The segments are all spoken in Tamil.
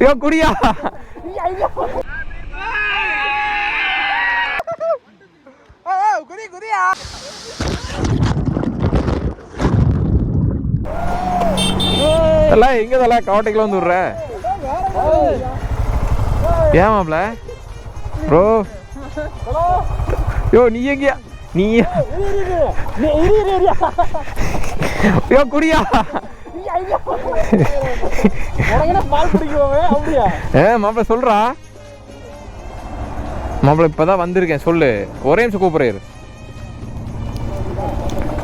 யோ குடியா குடியா எல்லாம் எங்க இதெல்லாம் கவட்டைக்குள்ள வந்து விடுற ஏன் மாப்ள ப்ரோ யோ நீ எங்கயா நீ யோ குடியா மாப்பிள்ள சொல்றா மாப்பிள்ள இப்பதான் வந்திருக்கேன் சொல்லு ஒரே நிமிஷம் கூப்பிடுறாரு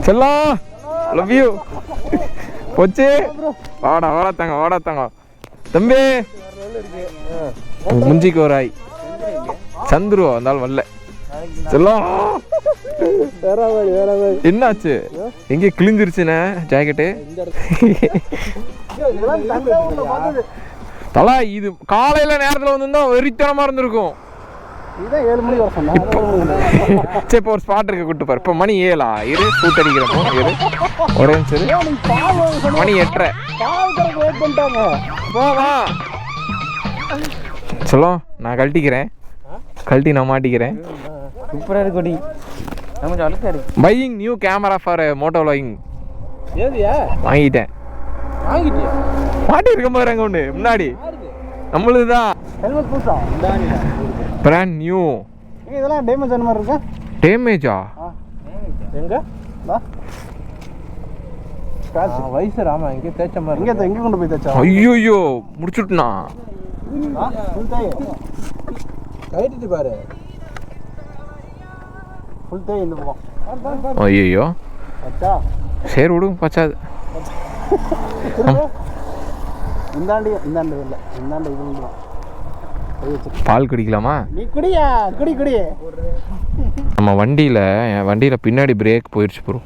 செல்லம் லவ் யூ போச்சு வாடா வாடா தம்பி முஞ்சிக்கு ஒரு ஆய் சந்துருவா வந்தாலும் வரல செல்லம் என்னாச்சு எங்கே கிழிஞ்சிருச்சுண்ணே ஜாக்கெட்டு தலா இது காலையில நேரத்துல வந்திருந்தா வெறித்தனமா இருந்திருக்கும் சரி இப்போ ஒரு ஸ்பாட் இருக்க கூட்டு பாரு இப்போ மணி 7 இரு சூட் அடிக்கிறப்போ இரு ஒரே நிமிஷம் மணி 8:30 போவா சொல்லும் நான் கழட்டிக்கிறேன் கழட்டி நான் மாட்டிக்கிறேன் சூப்பரா இருக்கு buying new camera for moto vlogging வாங்கிட்டேன் மாட்டி இருக்க மாதிரி அங்கே ஒன்று முன்னாடி நம்மளுது தான் பிராண்ட் நியூ இதெல்லாம் டேமேஜ் ஆன மாதிரி இருக்கா டேமேஜா எங்க வயசு ராமா எங்கே தேய்ச்ச மாதிரி எங்கே கொண்டு போய் தேய்ச்சா ஐயோ முடிச்சுட்டுனா கைட்டு பாரு ஃபுல் தேய் இந்த பக்கம் ஐயோ அச்சா சரி விடுங்க பச்சாது இந்தாண்டு இல்லை இந்தாண்டு இது பால் குடிக்கலாமா நீ குடியா குடி நம்ம வண்டியில் பின்னாடி பிரேக் போயிடுச்சு ப்ரோ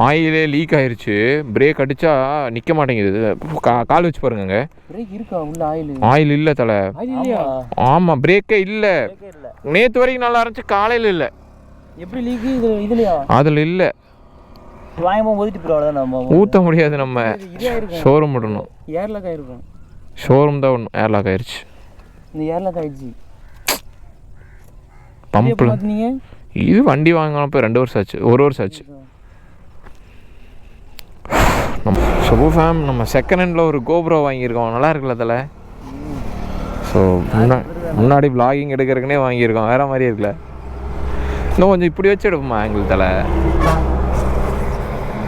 ஆயிலே லீக் ஆயிடுச்சு பிரேக் அடிச்சா நிற்க மாட்டேங்குது கால் வச்சு பாருங்க ஆயில் இல்லை தலை ஆமாம் பிரேக்கே இல்லை நேற்று வரைக்கும் நல்லா இருந்துச்சு காலையில் இல்லை எப்படி லீக் இதுலையா அதில் இல்லை ஊற்ற முடியாது நம்ம ஷோரூம் விடணும் ஏர்லாக் ஆயிருக்கும் ஷோரூம் தான் ஒன்று ஏர்லாக் ஆயிடுச்சு இந்த ஏர்லாக் ஆயிடுச்சு பம்பில் இது வண்டி வாங்கலாம் போய் 2 வருஷம் ஆச்சு 1 வருஷம் ஆச்சு ஸோ ஃபேம் நம்ம செகண்ட் ஹேண்டில் ஒரு கோப்ரோ வாங்கியிருக்கோம் நல்லா இருக்குல்ல அதில் ஸோ முன்னாடி விளாகிங் எடுக்கிறதுக்குனே வாங்கியிருக்கோம் வேறு மாதிரி இருக்குல்ல இன்னும் கொஞ்சம் இப்படி வச்சு எடுப்போமா எங்களுக்கு தலை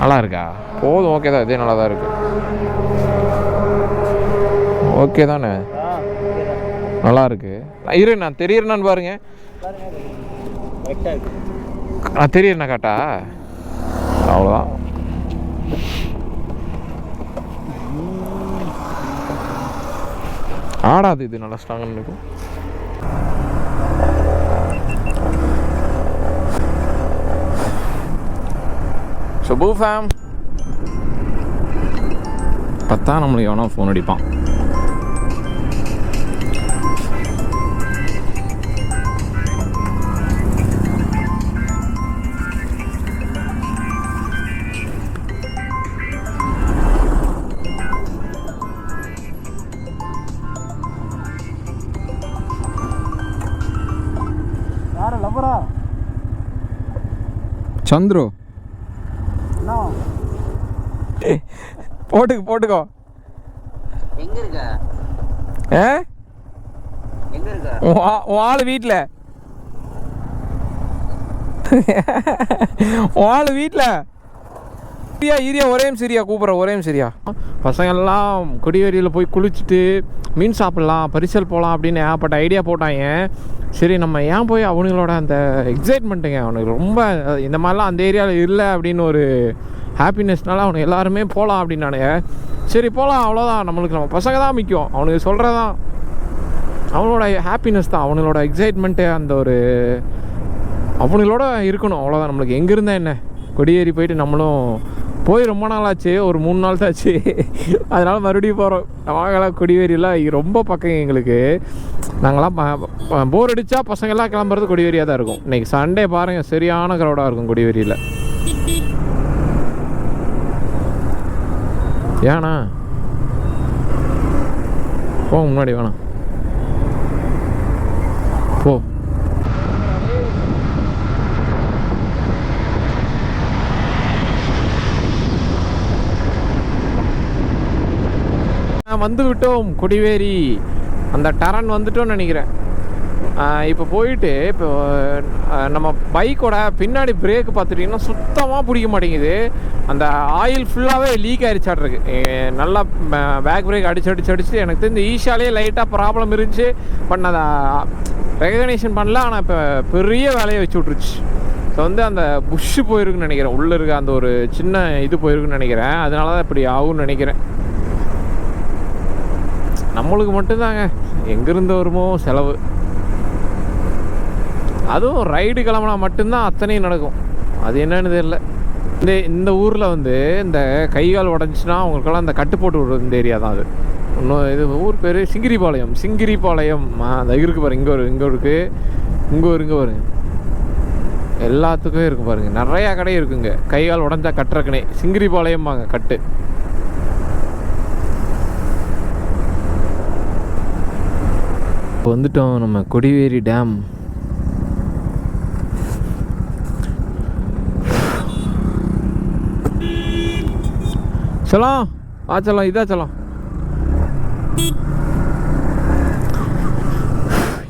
நல்லா இருக்கா போதும் ஓகே தான் இதே நல்லா தான் இருக்கு ஓகே தானே நல்லா இருக்கு இரு நான் தெரியறேன்னு பாருங்க நான் தெரியறேண்ணா காட்டா அவ்வளோதான் ஆடாது இது நல்லா ஸ்ட்ராங்காக இருக்கும் சுபு ஃபேம் பார்த்தா நம்மளுக்கு எவனோ ஃபோன் அடிப்பான் யாரு லவ்வரா சந்துரு போட்டுக்கோ எங்க இருக்க உன் ஆளு வீட்டில் ஒரே சரியா பசங்கள்லாம் கொடிவேரியில் போய் குளிச்சுட்டு மீன் சாப்பிட்லாம் பரிசல் போகலாம் அப்படின்னு ஏகப்பட்ட ஐடியா போட்டாங்க. சரி நம்ம ஏன் போய் அவனுங்களோட அந்த எக்ஸைட்மெண்ட்டுங்க அவனுக்கு ரொம்ப இந்த மாதிரிலாம் அந்த ஏரியாவில் இல்லை அப்படின்னு ஒரு ஹாப்பினஸ்னால அவனுக்கு எல்லாருமே போகலாம் அப்படின்னானுங்க. சரி போகலாம் அவ்வளோதான், நம்மளுக்கு நம்ம பசங்க தான் முக்கியம், அவனுக்கு சொல்கிறதான் அவனோட ஹாப்பினஸ் தான், அவங்களோட எக்ஸைட்மெண்ட்டு அந்த ஒரு அவங்களோட இருக்கணும் அவ்வளோதான். நம்மளுக்கு எங்கே இருந்தால் என்ன, கொடியேறி போயிட்டு நம்மளும் போய் ரொம்ப நாள் ஆச்சு, ஒரு 3 நாள் தான் ஆச்சு, அதனால் மறுபடியும் போகிறோம். வாங்கலாம் கொடிவேரியெல்லாம் ரொம்ப பக்கம் எங்களுக்கு. நாங்களாம் போர் அடித்தா பசங்கள்லாம் கிளம்புறது கொடிவேரியாக தான் இருக்கும். இன்றைக்கி சண்டே பாருங்கள் சரியான க்ரௌடாக இருக்கும் கொடிவேரியில். ஏண்ணா போ முன்னாடி வேணாம் போ. வந்து விட்டோம் கொடிவேரி. அந்த டரன் வந்துட்டோம்னு நினைக்கிறேன். இப்போ போயிட்டு இப்போ நம்ம பைக்கோட பின்னாடி பிரேக்கு பார்த்துட்டிங்கன்னா சுத்தமாக பிடிக்க மாட்டேங்குது. அந்த ஆயில் ஃபுல்லாகவே லீக் ஆகிடுச்சாட்ருக்கு. நல்லா பேக் பிரேக் அடிச்சு எனக்கு தெரிஞ்ச ஈஷாலே லைட்டாக ப்ராப்ளம் இருந்துச்சு. பட் அதை ரெகக்னைசேஷன் பண்ணல. ஆனால் இப்போ பெரிய வேலையை வச்சு விட்ருச்சு. இப்போ வந்து அந்த புஷ்ஷு போயிருக்குன்னு நினைக்கிறேன். உள்ளே இருக்க அந்த ஒரு சின்ன இது போயிருக்குன்னு நினைக்கிறேன். அதனால தான் இப்படி ஆகும்னு நினைக்கிறேன். நம்மளுக்கு மட்டும்தாங்க எங்கேருந்து வருமோ செலவு. அதுவும் ரைடு கிளம்புனா மட்டும்தான் அத்தனையும் நடக்கும். அது என்னன்னு தெரியல. இந்த ஊரில் வந்து இந்த கைகால் உடஞ்சின்னா அவங்களுக்கெல்லாம் அந்த கட்டு போட்டு விடுறது இந்த ஏரியா தான். அது இன்னும் இது ஊர் பேர் சிங்கிரிபாளையம். அந்த இருக்குது பாருங்க. இங்கே இருக்குது. எல்லாத்துக்கும் இருக்குது பாருங்கள். நிறையா கடை இருக்குங்க கைகால் உடஞ்சா கட்டுறக்குனே. சிங்கிரிபாளையம் வாங்க கட்டு. இப்போ வந்துட்டோம் நம்ம கொடிவேரி டேம். சலாம் ஆச்சலாம் இதாச்சலாம்.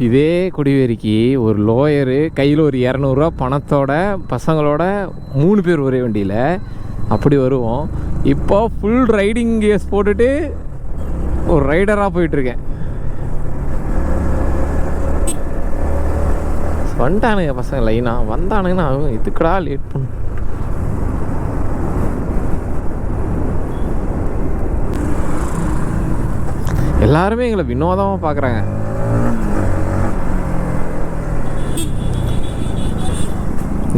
இதே கொடிவேரிக்கு ஒரு லோயரு கையில் ஒரு 200 பணத்தோட பசங்களோட 3 பேர் ஒரே வண்டியில் அப்படி வருவோம். இப்போ ஃபுல் ரைடிங் கேஸ் போட்டுட்டு ஒரு ரைடராக போயிட்டுருக்கேன். வந்துட்டானுங்க பசங்க லைனாக வந்தானுங்கன்னா இதுக்கடா லேட் பண்ணு. எல்லாருமே எங்களை வினோதமாக பார்க்குறாங்க.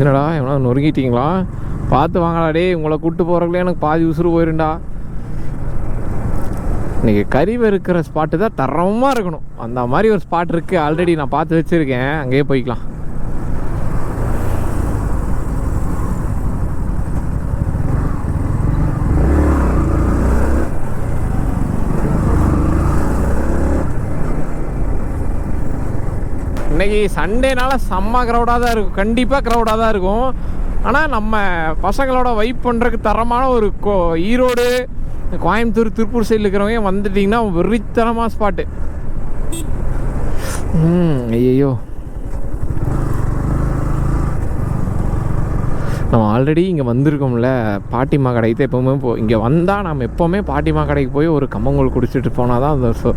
என்னடா எவ்வளோ நொறுங்கிட்டீங்களா? பார்த்து வாங்கடா டே. உங்களை கூப்பிட்டு போகிறக்குள்ளே எனக்கு பாதி உசுறு போயிருண்டா. இன்றைக்கி கறி வெறுக்கிற ஸ்பாட்டு தான் தரமாக இருக்கணும். அந்த மாதிரி ஒரு ஸ்பாட் இருக்குது. ஆல்ரெடி நான் பார்த்து வச்சுருக்கேன். அங்கேயே போய்க்கலாம். இன்றைக்கி சண்டேனால செம்ம க்ரௌடாக தான் இருக்கும். கண்டிப்பாக க்ரௌடாக தான் இருக்கும். ஆனால் நம்ம பசங்களோட வைப் பண்ணுறதுக்கு தரமான ஒரு ஈரோடு கோயம்புத்தூர் திருப்பூர் சைடில் இருக்கிறவங்க வந்துட்டிங்கன்னா வெறித்தனமாக ஸ்பாட்டு. ஐயோ நம்ம ஆல்ரெடி இங்கே வந்திருக்கோம்ல பாட்டிமா கடைக்கு தான் எப்போவுமே இங்கே வந்தால் நம்ம எப்போவுமே பாட்டிமா கடைக்கு போய் ஒரு கம்மங்கூழ் குடிச்சிட்டு போனால் தான் அந்த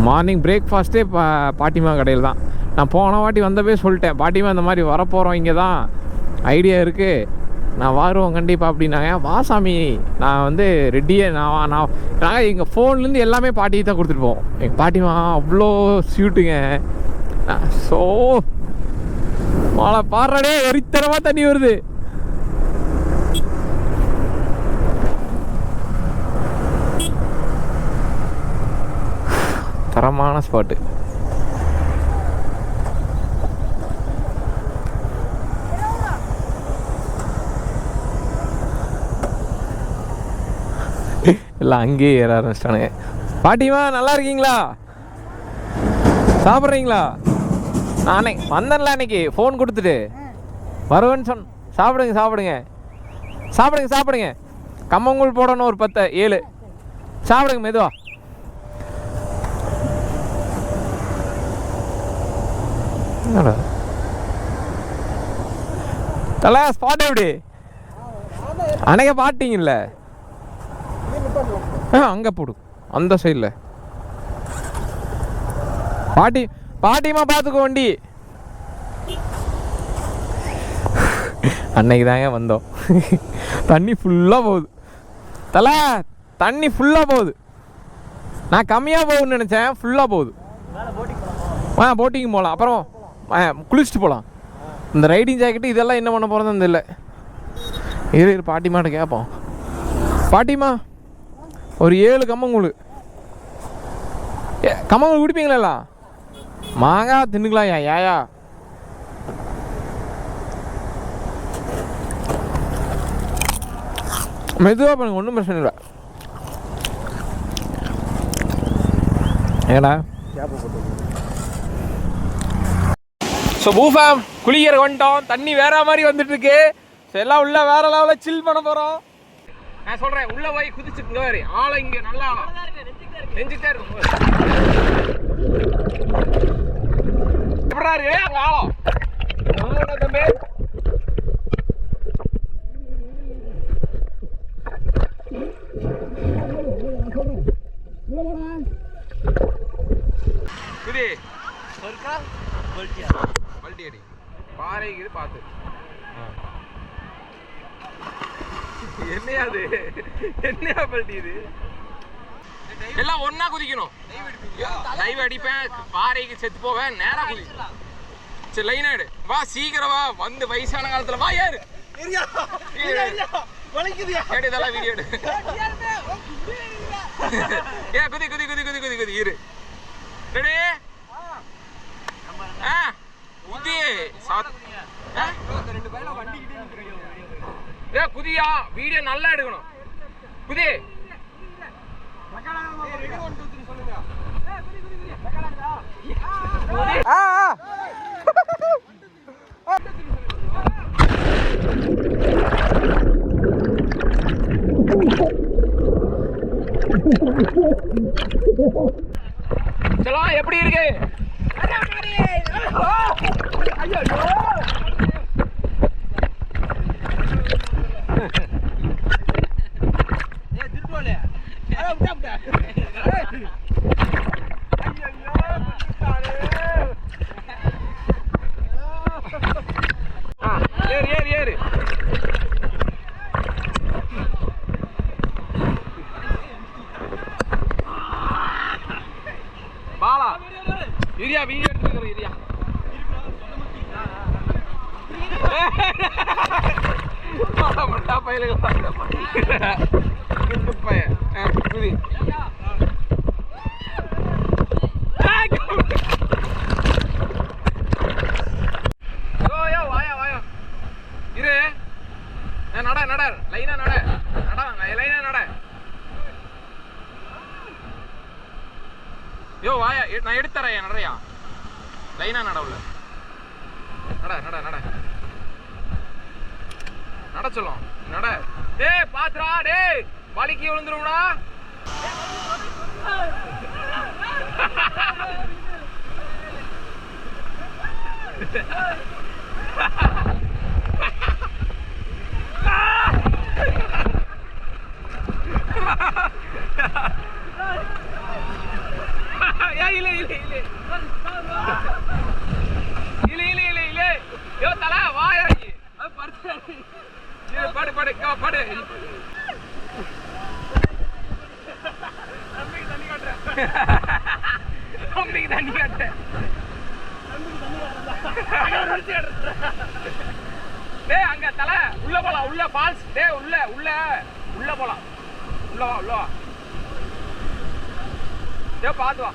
மார்னிங் பிரேக்ஃபாஸ்ட்டே பாட்டிமா கடையில் தான். நான் போன வாட்டி வந்தப்பே சொல்லிட்டேன், பாட்டிமா இந்த மாதிரி வரப்போகிறோம், இங்கே தான் ஐடியா இருக்குது, நான் வருவோம் கண்டிப்பாக அப்படின்னாங்க. வாசாமி நான் வந்து ரெடியே நாங்கள் எங்கள் ஃபோன்லேருந்து எல்லாமே பாட்டிக்கு தான் கொடுத்துட்டு போவோம். எங்கள் பாட்டிமா அவ்வளோ ஸ்வீட்டுங்க. ஸோ மழை பாடுறடே வெறித்தனமாக தண்ணி வருது. தரமான ஸ்பாட்டு. எல்லாம் அங்கேயே ஏற ஆரம்பிச்சிட்டானுங்க. பாட்டிமா நல்லா இருக்கீங்களா? சாப்பிட்றீங்களா? நானே வந்தேன்ல அன்னைக்கு ஃபோன் கொடுத்துட்டு வருவேன்னு சாப்பிடுங்க சாப்பிடுங்க சாப்பிடுங்க சாப்பிடுங்க. கம்மங்கூழ் போடணும் ஒரு 10 7 சாப்பிடுங்க மெதுவா. தலை ஸ்பாட் எப்படி அன்னைக்கு பாட்டிங்கல்ல? அங்கே போடு அந்த சைடில். பாட்டிமா பார்த்துக்கோ வண்டி. அன்னைக்கு தாங்க வந்தோம். தண்ணி ஃபுல்லாக போகுது தலை, தண்ணி ஃபுல்லாக போகுது. நான் கம்மியாக போகுதுன்னு நினச்சேன், ஃபுல்லாக போகுது. போட்டிங் போகலாம், அப்புறம் குளிச்சுட்டு போகலாம். இந்த ரைடிங் ஜாக்கெட்டு இதெல்லாம் என்ன பண்ண போகிறதுன்னு தெரியல. இரு பாட்டிமாட்ட கேட்போம். பாட்டிமா ஒரு 7 கம்மங்கூழ். கம்மங்கூழ் குடிப்பீங்களா? மாங்காய் தின்னுக்கலாம். ஏயா மெதுவாக பண்ணுங்க, ஒன்றும் பிரச்சனை இல்லை. ஏடா ஸோ பூஃபேம் குளிக்கிற வந்துட்டோம். தண்ணி வேற மாதிரி வந்துட்டு இருக்கு. ஸோ எல்லாம் உள்ள வேற லெவலில் சில் பண்ண போகிறோம். நான் சொல்கிறேன் உள்ள போய் குதிச்சுக்குங்க. வேறு ஆளை இங்கே நல்லா ஆளம் நெஞ்சுட்டே இருக்கும். எப்படாரு அங்கே ஆளம் தம்பி. குதி பல்ட்டி அடி பாறைக்குது பார்த்து. என்னையாது என்னையா பல்ட்டி இது? எல்லாம் ஒன்னா குதிக்கணும். லைவ் அடிப்பேன் பாறைக்கு செத்து போவேன். நேரா குதி. சரி லைன் ஆடு வா சீக்கிரம் வா. வந்து வயசான காலத்துல வா. யாரு இதெல்லாம் வீடியோ எடு. ஏ குதி குதி குதி குதி குதி குதி இரு. ரெடி குதி குதியா. வீடியோ நல்லா எடுக்கணும். குதி சலோ எப்படி இருக்கு? ஏறு ஏறு ஏறு. பாலா இரியா வீடியோ எடுத்துக்கிறோம். இரியா மட்டா பயிலுக்கு பையன் குதி. வாயா வாயா இரு. நட நட லைனா நட நட லைனா நட. யோ வாயா நான் எடுத்துறேன். நடறையா லைனா நட உள்ள நட நட நட நட சொல்லும் நட. டேய் பாத்துடா டேய் வலிக்கு விழுந்துரும்டா. இல்ல இல்ல இல்ல இல்ல இல்ல இல்ல இல்ல. யோ தல வா இறங்கி அது படுத்து படு படு படு. தம்பிக்கு தண்ணி காட்டுறேன். தம்பிக்கு தண்ணி காட்டுறேன். டேய் அங்க தல உள்ள போலாம். உள்ள ஃபால்ஸ். டேய் உள்ள உள்ள உள்ள போலாம். உள்ள வா உள்ள வா. டேய் பாத்து வா.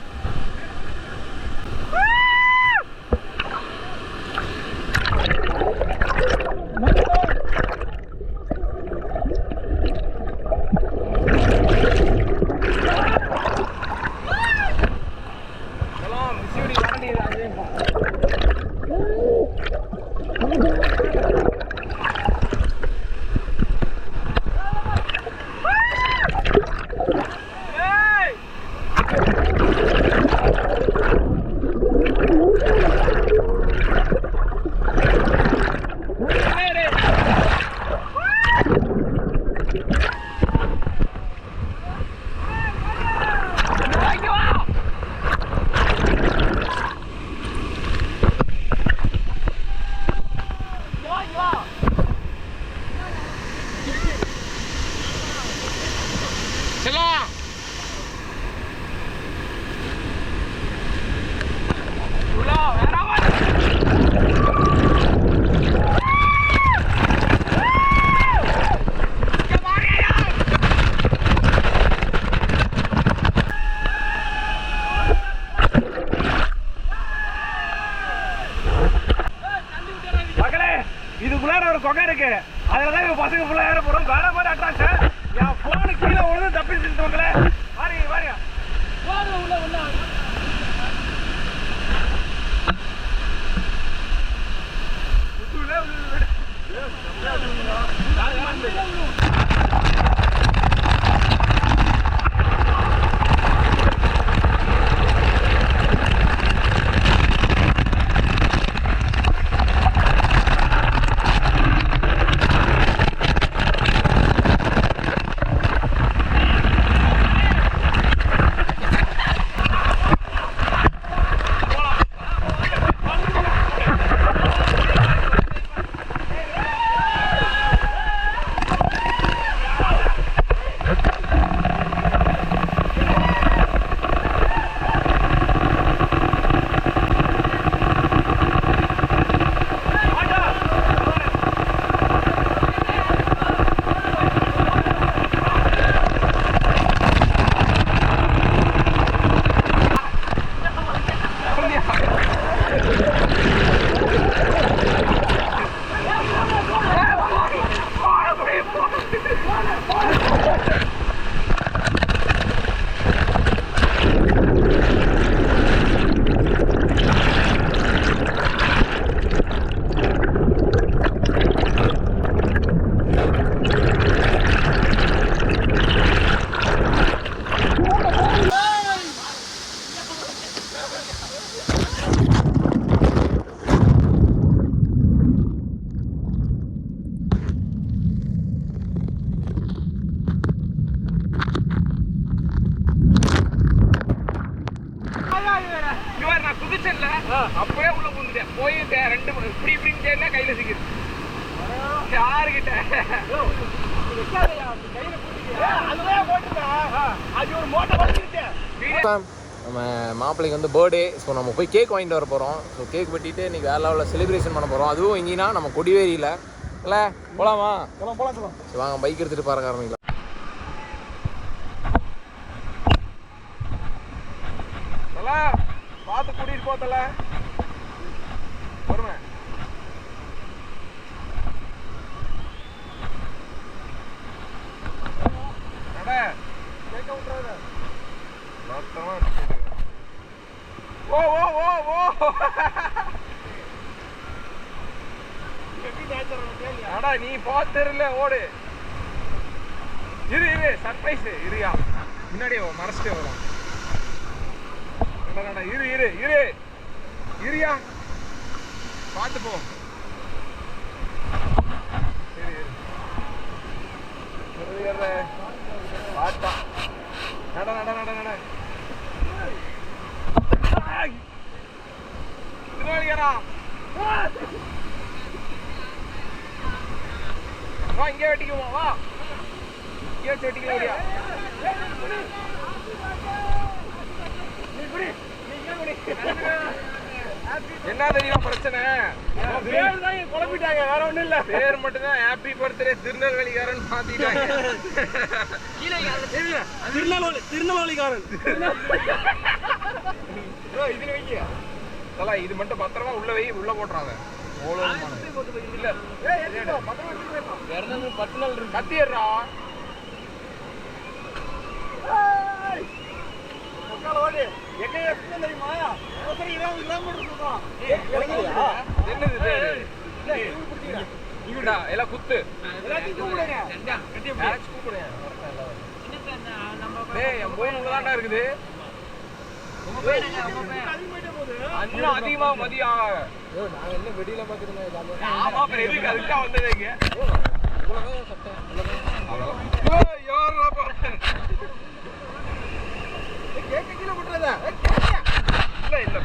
கொகை இருக்கு. அதுலதான் இவங்க பசங்க ஃபுல்லா ஏற போறோம். வேற மாதிரி அட்ராக்ஷன். என் போனு கீழே விழுந்து தப்பிச்சுட்டு வாங்களே. வாரியா வாரியா உள்ள உள்ள நான் குதிச்சேன்ல அப்பவே உள்ள பூந்துட்டேன் போய் 2 இப்படி இப்படின்னு தேடினா கையில சிக்கிது யாருக்கிட்ட நம்ம மாப்பிள்ளைக்கு வந்து பர்த்டே. ஸோ நம்ம போய் கேக் வாங்கிட்டு வர போகிறோம். ஸோ கேக் வெட்டிட்டு இன்றைக்கி வேறு லெவலில் செலிப்ரேஷன் பண்ண போகிறோம். அதுவும் எங்கேனா நம்ம கொடிவேரியில் இல்லை போகலாமா? போகலாம். சரி வாங்க பைக் எடுத்துகிட்டு பாருங்க ஆரம்பிக்கலாம். பார்த்து கூட்டிகிட்டு போத்தல பொறுமை. கேட்க விட்டுறாத. ஓ ஓ ஓ ஓ அடா நீ பார்த்துருல ஓடு. இரு சர்ப்ரைஸ் இருயா முன்னாடியே மறைச்சிட்டே வரும். இருயா பார்த்து போ. சரி பார்த்தா நட திருவாளியாரா வா இங்கே வெட்டிக்குவோம். வா இங்கே வச்சு வெட்டிக்கலாம். முடியா என்ன தெரியும் பிரச்சனை? குழப்பிட்டாங்க, வேற ஒண்ணும் இல்ல. பேர் மட்டும்தான் ஹாப்பி பர்த்டே திருநெல்வேலிக்காரன் மாத்திட்டாங்க. திருநெல்வேலிக்காரன் இது வைக்க தலா. இது மட்டும் பத்திரமா உள்ள வை, உள்ள போட்டுறாங்க. இல்ல 10 நாள் இருக்கு. கத்திடுறா எல்லாம் குத்து தாண்டா இருக்குது. இன்னும் அதிகமா மதியம் நாங்க என்ன வெடியில பாத்துருந்தோம். எதுக்கு அதுக்கா வந்தது இங்க கேட்க கீழே விட்டுறதா இல்ல இல்ல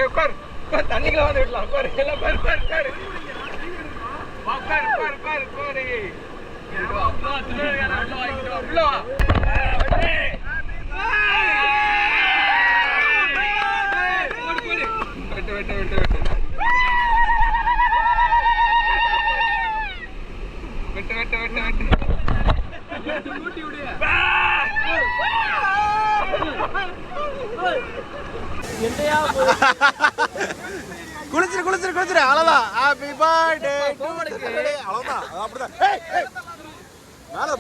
உட்கார் தண்ணிக்குள்ள வந்து விடலாம். உட்காரு எல்லாம் உட்காரு குளிச்சிரு அவ்வளவுதான். ஹாப்பி பர்த்டே அவ்வளவுதான். அப்படிதான் மேல